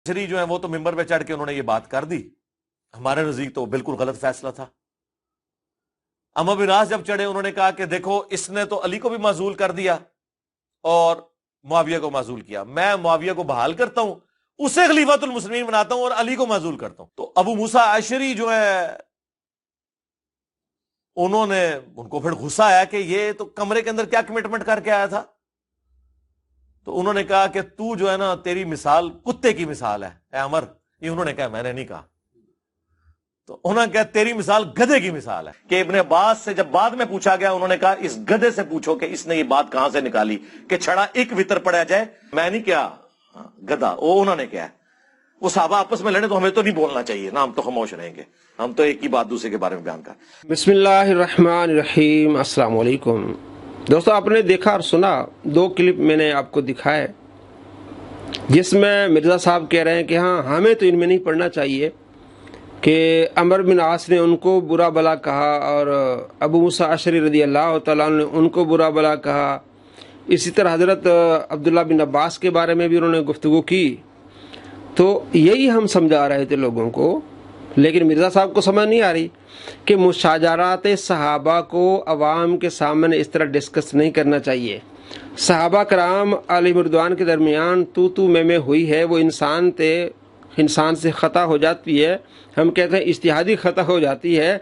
شری جو ہیں وہ تو ممبر پہ چڑھ کے انہوں نے یہ بات کر دی، ہمارے نزدیک تو بالکل غلط فیصلہ تھا۔ عمرو بن عاص جب چڑھے انہوں نے کہا کہ دیکھو اس نے تو علی کو بھی معزول کر دیا اور معاویہ کو معزول کیا، میں معاویہ کو بحال کرتا ہوں، اسے خلیفۃ المسلمین بناتا ہوں اور علی کو معزول کرتا ہوں۔ تو ابو موسیٰ اشعری جو ہے ان کو پھر غصہ آیا کہ یہ تو کمرے کے اندر کیا کمٹمنٹ کر کے آیا تھا، تو انہوں نے کہا کہ تو جو ہے نا تیری مثال کتے کی مثال ہے اے عمر، یہ انہوں نے کہا، میں نے نہیں کہا، تو انہوں نے کہا تیری مثال گدھے کی مثال ہے۔ کہ ابن عباس سے جب بعد میں پوچھا گیا انہوں نے کہا اس گدھے سے پوچھو کہ اس نے یہ بات کہاں سے نکالی کہ چھڑا ایک وطر پڑا جائے، میں نہیں کیا گدھا، وہ انہوں نے کیا ہے۔ وہ صحابہ آپس میں لڑے تو ہمیں تو نہیں بولنا چاہیے نا، ہم تو خاموش رہیں گے، ہم تو ایک ہی بات دوسرے کے بارے میں بیان کریں۔ بسم اللہ الرحمن الرحیم۔ السلام علیکم دوستو، آپ نے دیکھا اور سنا، دو کلپ میں نے آپ کو دکھائے جس میں مرزا صاحب کہہ رہے ہیں کہ ہاں ہمیں تو ان میں نہیں پڑھنا چاہیے کہ عمرو بن عاص نے ان کو برا بلا کہا اور ابو موسیٰ اشعری رضی اللہ تعالیٰ عنہ نے ان کو برا بلا کہا۔ اسی طرح حضرت عبداللہ بن عباس کے بارے میں بھی انہوں نے گفتگو کی، تو یہی ہم سمجھا رہے تھے لوگوں کو، لیکن مرزا صاحب کو سمجھ نہیں آ رہی کہ مشاجرات صحابہ کو عوام کے سامنے اس طرح ڈسکس نہیں کرنا چاہیے۔ صحابہ کرام علیہ رضوان کے درمیان تو میں ہوئی ہے، وہ انسان سے خطا ہو جاتی ہے، ہم کہتے ہیں اجتہادی خطا ہو جاتی ہے،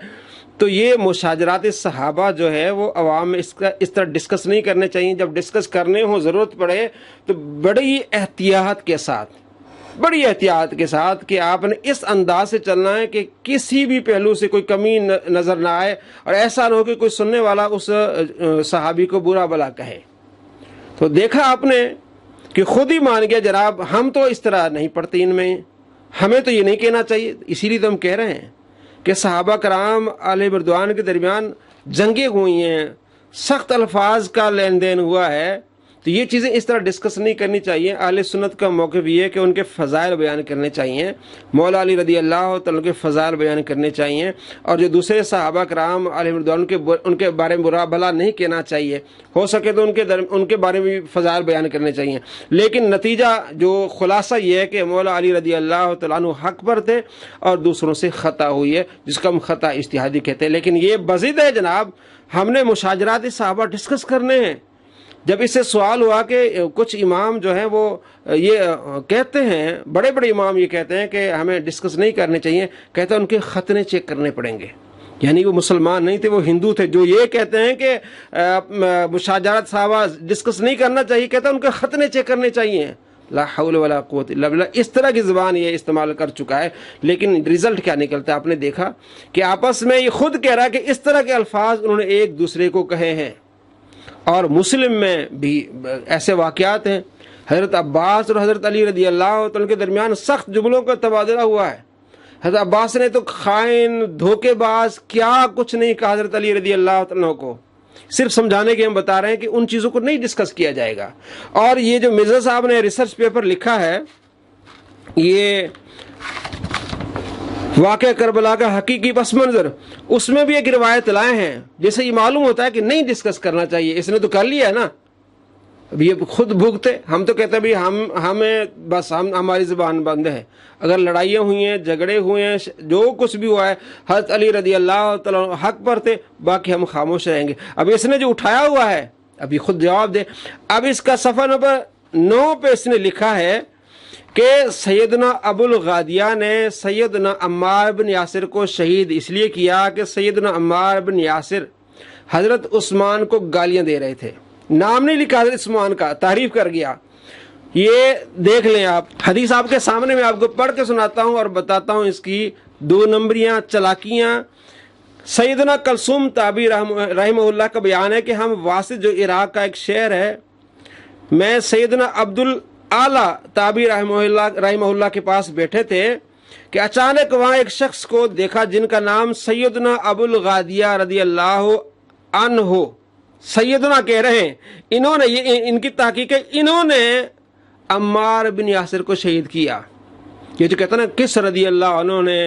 تو یہ مشاجرات صحابہ جو ہے وہ عوام میں اس طرح ڈسکس نہیں کرنے چاہیے۔ جب ڈسکس کرنے ہو ضرورت پڑے تو بڑی احتیاط کے ساتھ کہ آپ نے اس انداز سے چلنا ہے کہ کسی بھی پہلو سے کوئی کمی نظر نہ آئے، اور ایسا نہ ہو کہ کوئی سننے والا اس صحابی کو برا بلا کہے۔ تو دیکھا آپ نے کہ خود ہی مان گیا جناب ہم تو اس طرح نہیں پڑھتے ان میں، ہمیں تو یہ نہیں کہنا چاہیے۔ اسی لیے تو ہم کہہ رہے ہیں کہ صحابہ کرام علیہ رضوان کے درمیان جنگیں ہوئی ہیں، سخت الفاظ کا لین دین ہوا ہے، تو یہ چیزیں اس طرح ڈسکس نہیں کرنی چاہیے۔ اہل سنت کا موقف یہ ہے کہ ان کے فضائل بیان کرنے چاہیے، مولا علی رضی اللہ تعالیٰ کے فضائل بیان کرنے چاہیے، اور جو دوسرے صحابہ کرام علیہ رضوان ان کے بارے میں برا بھلا نہیں کہنا چاہیے، ہو سکے تو ان کے بارے میں فضائل بیان کرنے چاہیے۔ لیکن نتیجہ جو خلاصہ یہ ہے کہ مولا علی رضی اللہ تعالیٰ عنہ حق پر تھے اور دوسروں سے خطا ہوئی ہے، جس کا ہم خطا اجتہادی کہتے ہیں۔ لیکن یہ بضد ہے جناب، ہم نے مشاجرات صحابہ ڈسکس کرنے ہیں۔ جب اس سے سوال ہوا کہ کچھ امام جو ہیں وہ یہ کہتے ہیں، بڑے بڑے امام یہ کہتے ہیں کہ ہمیں ڈسکس نہیں کرنے چاہیے، کہتے ہیں ان کے ختنے چیک کرنے پڑیں گے، یعنی وہ مسلمان نہیں تھے، وہ ہندو تھے۔ جو یہ کہتے ہیں کہ مشاجرات صحابہ ڈسکس نہیں کرنا چاہیے، کہتے ہیں ان کے ختنے چیک کرنے چاہیے۔ لا حول ولا قوت الا باللہ، اس طرح کی زبان یہ استعمال کر چکا ہے، لیکن رزلٹ کیا نکلتا ہے آپ نے دیکھا کہ آپس میں یہ خود کہہ رہا ہے کہ اس طرح کے الفاظ انہوں نے ایک دوسرے کو کہے ہیں۔ اور مسلم میں بھی ایسے واقعات ہیں، حضرت عباس اور حضرت علی رضی اللہ تعالیٰ کے درمیان سخت جملوں کا تبادلہ ہوا ہے۔ حضرت عباس نے تو خائن، دھوکے باز، کیا کچھ نہیں کہا حضرت علی رضی اللہ تعالیٰ کو، صرف سمجھانے کے ہم بتا رہے ہیں کہ ان چیزوں کو نہیں ڈسکس کیا جائے گا۔ اور یہ جو مرزا صاحب نے ریسرچ پیپر لکھا ہے، یہ واقعہ کربلا کا حقیقی پس منظر، اس میں بھی ایک روایت لائے ہیں جیسے یہ معلوم ہوتا ہے کہ نہیں ڈسکس کرنا چاہیے۔ اس نے تو کر لیا ہے نا، اب یہ خود بھگتے، ہم تو کہتے ہیں بھی ہمیں بس ہماری زبان بند ہے۔ اگر لڑائیاں ہوئی ہیں، جھگڑے ہوئے ہیں، جو کچھ بھی ہوا ہے، حضرت علی رضی اللہ تعالیٰ حق پر تھے، باقی ہم خاموش رہیں گے۔ اب اس نے جو اٹھایا ہوا ہے اب یہ خود جواب دے۔ اب اس کا صفحہ نمبر 9 پہ اس نے لکھا ہے کہ سیدنا ابو الغادیہ نے سیدنا عمار بن یاسر کو شہید اس لیے کیا کہ سیدنا عمار بن یاسر حضرت عثمان کو گالیاں دے رہے تھے، نام نہیں لکھا حضرت عثمان کا، تعریف کر گیا۔ یہ دیکھ لیں آپ، حدیث آپ کے سامنے میں آپ کو پڑھ کے سناتا ہوں اور بتاتا ہوں اس کی 2 نمبریاں، چلاکیاں۔ سیدنا کلثوم تابعی رحمہ اللہ کا بیان ہے کہ ہم واسط جو عراق کا ایک شہر ہے، میں سیدنا عبد اعلیٰ تابعی رحمہ اللہ کے پاس بیٹھے تھے کہ اچانک وہاں ایک شخص کو دیکھا جن کا نام سیدنا ابو الغادیہ رضی اللہ عنہ، سیدنا کہہ رہے ہیں، انہوں نے ان کی تحقیق ہے، انہوں نے عمار بن یاسر کو شہید کیا۔ یہ جو کہتا نا کس رضی اللہ عنہ نے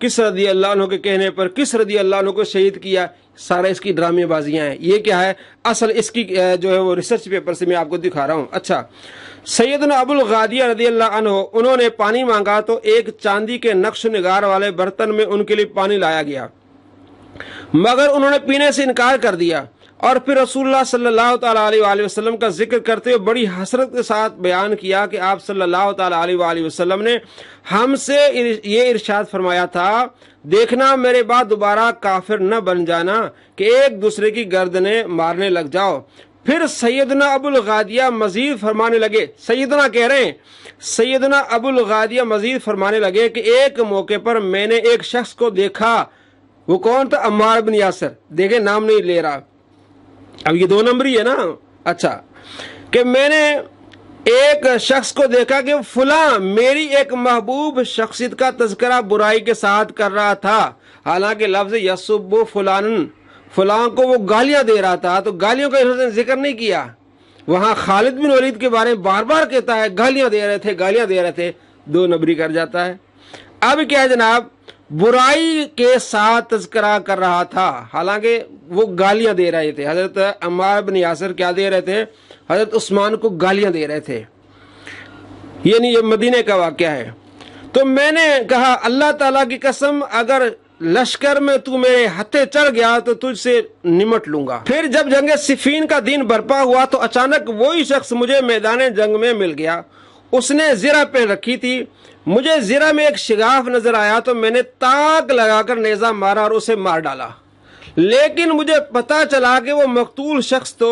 کس رضی اللہ عنہ کے کہنے پر کس رضی اللہ عنہ کو شہید کیا، سارا اس کی ڈرامے بازیاں ہیں. یہ کیا ہے اصل اس کی جو ہے وہ ریسرچ پیپر سے میں آپ کو دکھا رہا ہوں. اچھا، سیدنا ابو الغادیہ رضی اللہ عنہ، انہوں نے پانی مانگا تو ایک چاندی کے نقش و نگار والے برتن میں ان کے لیے پانی لایا گیا، مگر انہوں نے پینے سے انکار کر دیا. اور پھر رسول اللہ صلی اللہ تعالیٰ علیہ وآلہ وسلم کا ذکر کرتے ہوئے بڑی حسرت کے ساتھ بیان کیا کہ آپ صلی اللہ تعالیٰ علیہ وآلہ وسلم نے ہم سے یہ ارشاد فرمایا تھا، دیکھنا میرے بعد دوبارہ کافر نہ بن جانا کہ ایک دوسرے کی گردنیں مارنے لگ جاؤ. پھر سیدنا ابو الغادیہ مزید فرمانے لگے، سیدنا کہہ رہے ہیں، سیدنا ابو الغادیہ مزید فرمانے لگے کہ ایک موقع پر میں نے ایک شخص کو دیکھا. وہ کون تھا؟ عمار بن یاسر. دیکھیں نام نہیں لے رہا، اب یہ 2 نمبری ہے نا. اچھا، کہ میں نے ایک شخص کو دیکھا کہ فلاں میری ایک محبوب شخصیت کا تذکرہ برائی کے ساتھ کر رہا تھا، حالانکہ لفظ یسب فلان، فلاں کو وہ گالیاں دے رہا تھا، تو گالیوں کا انہوں نے ذکر نہیں کیا. وہاں خالد بن ولید کے بارے میں بار بار کہتا ہے گالیاں دے رہے تھے، گالیاں دے رہے تھے، 2 نمبری کر جاتا ہے. اب کیا ہے جناب، برائی کے ساتھ تذکرہ کر رہا تھا، حالانکہ وہ گالیاں دے رہے تھے. حضرت عمار بن یاسر کیا دے رہے تھے؟ حضرت عثمان کو گالیاں دے رہے تھے. یعنی یہ مدینے کا واقعہ ہے. تو میں نے کہا اللہ تعالیٰ کی قسم اگر لشکر میں تو میرے ہتھے چڑھ گیا تو تجھ سے نمٹ لوں گا. پھر جب جنگ صفین کا دن برپا ہوا تو اچانک وہی شخص مجھے میدان جنگ میں مل گیا. اس نے زرہ پہن رکھی تھی. مجھے زرہ میں ایک شگاف نظر آیا تو میں نے تاک لگا کر نیزہ مارا اور اسے مار ڈالا. لیکن مجھے پتا چلا کہ وہ مقتول شخص تو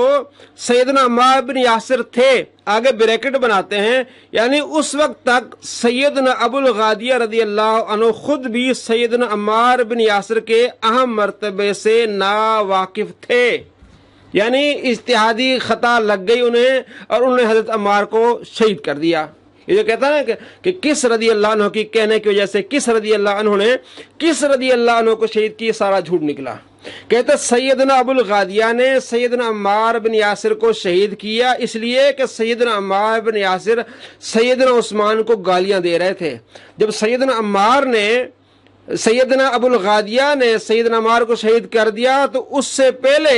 سیدنا عمار بن یاسر تھے. آگے بریکٹ بناتے ہیں، یعنی اس وقت تک سیدنا ابو الغادیہ رضی اللہ عنہ خود بھی سیدنا عمار بن یاسر کے اہم مرتبے سے ناواقف تھے. یعنی اجتہادی خطا لگ گئی انہیں اور انہوں نے حضرت عمار کو شہید کر دیا. یہ جو کہتا ہے کہ کس رضی اللہ عنہ کی کہنے کی وجہ سے کس رضی اللہ عنہ نے کس رضی اللہ عنہ کو شہید کی، سارا جھوٹ نکلا. کہتا سیدنا ابو الغادیہ نے سیدنا عمار بن یاسر کو شہید کیا اس لیے کہ سیدنا عمار بن یاسر سیدنا عثمان کو گالیاں دے رہے تھے. جب سیدنا عمار نے سیدنا ابو الغادیہ نے سیدنا عمار کو شہید کر دیا تو اس سے پہلے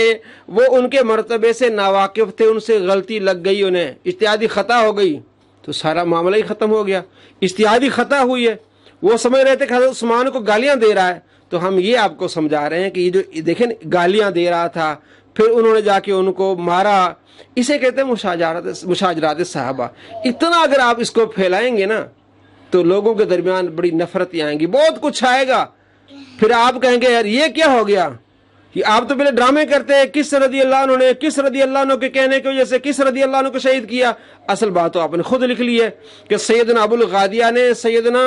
وہ ان کے مرتبے سے ناواقف تھے، ان سے غلطی لگ گئی، انہیں اجتہادی خطا ہو گئی، تو سارا معاملہ ہی ختم ہو گیا. اجتہادی خطا ہوئی ہے، وہ سمجھ رہے تھے کہ حضرت عثمان کو گالیاں دے رہا ہے. تو ہم یہ آپ کو سمجھا رہے ہیں کہ یہ جو دیکھیں گالیاں دے رہا تھا، پھر انہوں نے جا کے ان کو مارا، اسے کہتے ہیں مشاجرات صحابہ. اتنا اگر آپ اس کو پھیلائیں گے نا تو لوگوں کے درمیان بڑی نفرتیں آئیں گی، بہت کچھ آئے گا. پھر آپ کہیں گے یار یہ کیا ہو گیا، کہ آپ تو پہلے ڈرامے کرتے ہیں کس رضی اللہ عنہ نے کس رضی اللہ عنہ کے کہنے کی وجہ سے کس رضی اللہ عنہ کو شہید کیا. اصل بات تو آپ نے خود لکھ لی ہے کہ سیدنا ابو الغادیہ نے سیدنا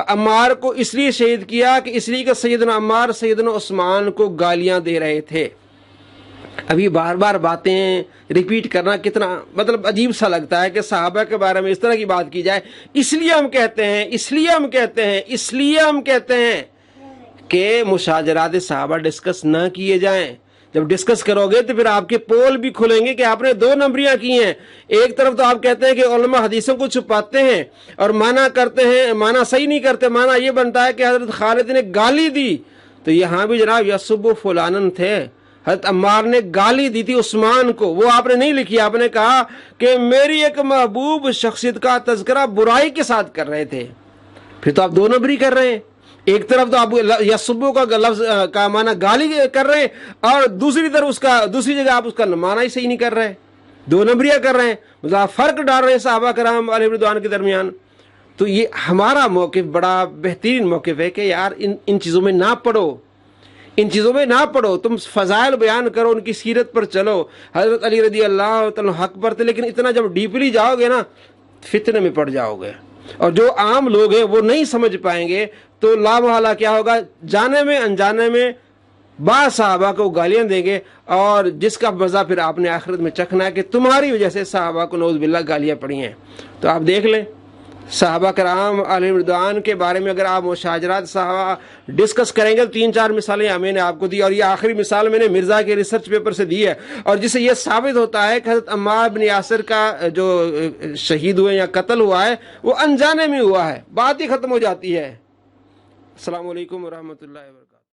عمار کو اس لیے شہید کیا کہ اس لیے کہ سیدنا عمار سیدنا عثمان کو گالیاں دے رہے تھے. ابھی بار بار باتیں ریپیٹ کرنا کتنا مطلب عجیب سا لگتا ہے کہ صحابہ کے بارے میں اس طرح کی بات کی جائے. اس لیے ہم کہتے ہیں کہ مشاجرات صحابہ ڈسکس نہ کیے جائیں. جب ڈسکس کرو گے تو پھر آپ کے پول بھی کھلیں گے کہ آپ نے 2 نمبریاں کی ہیں. ایک طرف تو آپ کہتے ہیں کہ علماء حدیثوں کو چھپاتے ہیں اور مانا کرتے ہیں، مانا صحیح نہیں کرتے. مانا یہ بنتا ہے کہ حضرت خالد نے گالی دی، تو یہاں بھی جناب یسب فلانن تھے. حضرت عمار نے گالی دی تھی عثمان کو، وہ آپ نے نہیں لکھی. آپ نے کہا کہ میری ایک محبوب شخصیت کا تذکرہ برائی کے ساتھ کر رہے تھے. پھر تو آپ 2 نمبری کر رہے ہیں. ایک طرف تو آپ یسبو کا لفظ کا معنی گالی کر رہے ہیں اور دوسری طرف دوسری جگہ آپ اس کا معنی ہی صحیح نہیں کر رہے، 2 نمبریاں کر رہے ہیں. مطلب فرق ڈال رہے ہیں صحابہ کرام علیہ رضوان کے درمیان. تو یہ ہمارا موقف بڑا بہترین موقف ہے کہ یار ان چیزوں میں نہ پڑھو، تم فضائل بیان کرو، ان کی سیرت پر چلو. حضرت علی رضی اللہ تعالیٰ حق پر تھے، لیکن اتنا جب ڈیپلی جاؤ گے نا فتنے میں پڑ جاؤ گے، اور جو عام لوگ ہیں وہ نہیں سمجھ پائیں گے. تو لا محالہ کیا ہوگا، جانے میں انجانے میں بعض صحابہ کو گالیاں دیں گے، اور جس کا مزہ پھر آپ نے آخرت میں چکھنا ہے کہ تمہاری وجہ سے صحابہ کو نعوذ باللہ گالیاں پڑی ہیں. تو آپ دیکھ لیں صحابہ کرام علیہ رضوان کے بارے میں اگر آپ مشاجرات صحابہ ڈسکس کریں گے تو 3-4 مثالیں میں نے آپ کو دی، اور یہ آخری مثال میں نے مرزا کے ریسرچ پیپر سے دی ہے، اور جس سے یہ ثابت ہوتا ہے کہ حضرت عمار بن یاسر کا جو شہید ہوئے یا قتل ہوا ہے وہ انجانے میں ہوا ہے، بات ہی ختم ہو جاتی ہے۔ السلام علیکم ورحمۃ اللہ وبرکاتہ۔